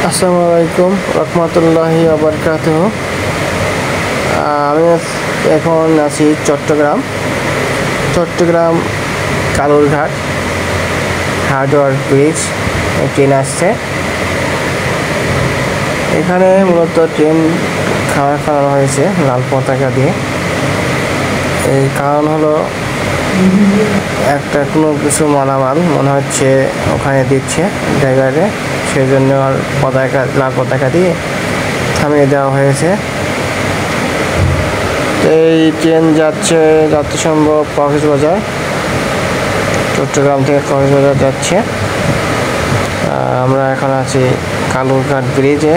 আসসালামু আলাইকুম রহমতুল্লাহি ওয়া বারাকাতুহু। আমি এখন আছি Chattogram Kalurghat hardware bridge. Train আসছে, এখানে মূলত ট্রেন খাওয়ানো হয়েছে লাল পতাকা দিয়ে। এই কারণ হলো একটা কোনো কিছু মালামাল মনে হচ্ছে ওখানে দিচ্ছে ড্রাইভারে, সেই জন্য লাল পতাকা দিয়ে থামিয়ে দেওয়া হয়েছে। এই ট্রেন যাচ্ছে যথাসম্ভব কক্সবাজার, চট্টগ্রাম থেকে কক্সবাজার যাচ্ছে। আমরা এখন আছি কালুরঘাট ব্রিজে।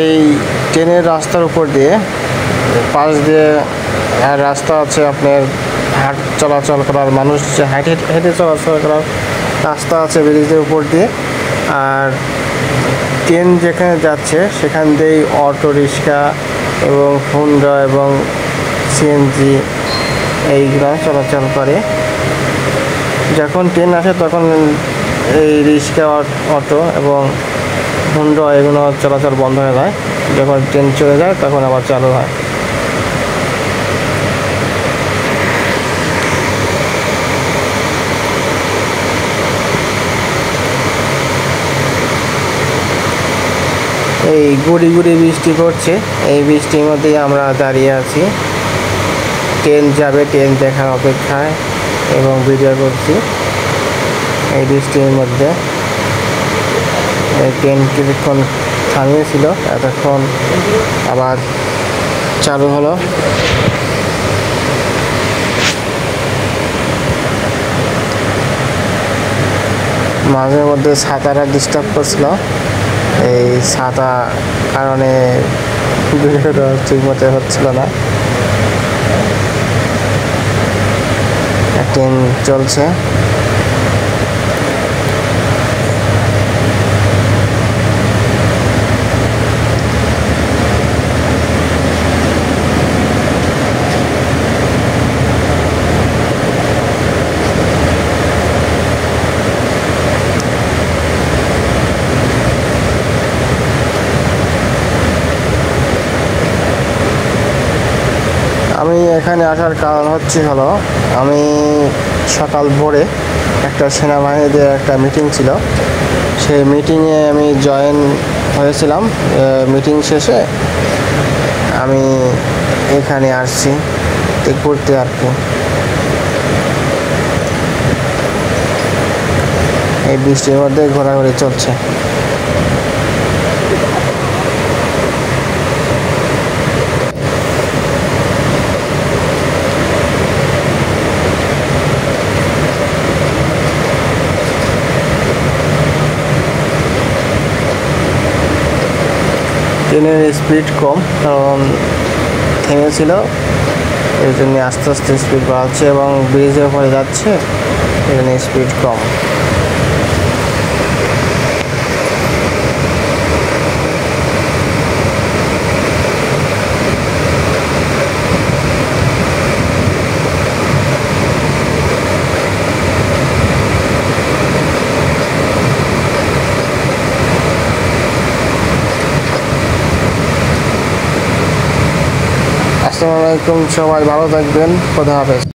এই ট্রেনের রাস্তার উপর দিয়ে পাশ দিয়ে রাস্তা আছে, আপনার হাট চলাচল করার, মানুষ হেঁটে চলাচল করার রাস্তা আছে ব্রিজের উপর দিয়ে। আর ট্রেন যেখানে যাচ্ছে সেখান দিয়েই অটো রিক্সা এবং হুন্ডা এবং সিএনজি এইগুলো চলাচল করে। যখন ট্রেন আসে তখন এই রিক্সা, অটো এবং হুন্ডা এগুলো চলাচল বন্ধ হয়ে যায়। যখন ট্রেন চলে যায় তখন আবার চালু হয়। এই গুড়ি বৃষ্টি পড়ছে, এই বৃষ্টির মধ্যেই আমরা দাঁড়িয়ে আছি। ট্রেন যাবে, ট্রেন দেখার অপেক্ষায় এবং ভিডিও করছি এই বৃষ্টির মধ্যে। ট্রেন কিছুক্ষণ থামিয়েছিল, এতক্ষণ আবার চালু হলো। মাঝে মধ্যে ছাতাটা ডিস্টার্ব করছিল, এই ছাতা কারণে ভিডিওটা ঠিক মতো হচ্ছিল না। ট্রেন চলছে। আমি এখানে আসার কারণ হলো আমি সকাল ভোরে একটা সেনাবাহিনীদের একটা মিটিং ছিল, সেই মিটিংয়ে আমি জয়েন হয়েছিলাম। মিটিং শেষে আমি এখানে আসছি ঘুরতে আর কি। এই বৃষ্টির মধ্যে ঘোরাঘুরি চলছে। ট্রেনের স্পিড কম, কারণ থেমেছিল, এই জন্য আস্তে আস্তে স্পিড বাড়াচ্ছে এবং ব্রিজের উপরে যাচ্ছে, এই জন্য স্পিড কম। আসসালামু আলাইকুম, সবাই ভালো থাকবেন, খোদা হাফেজ।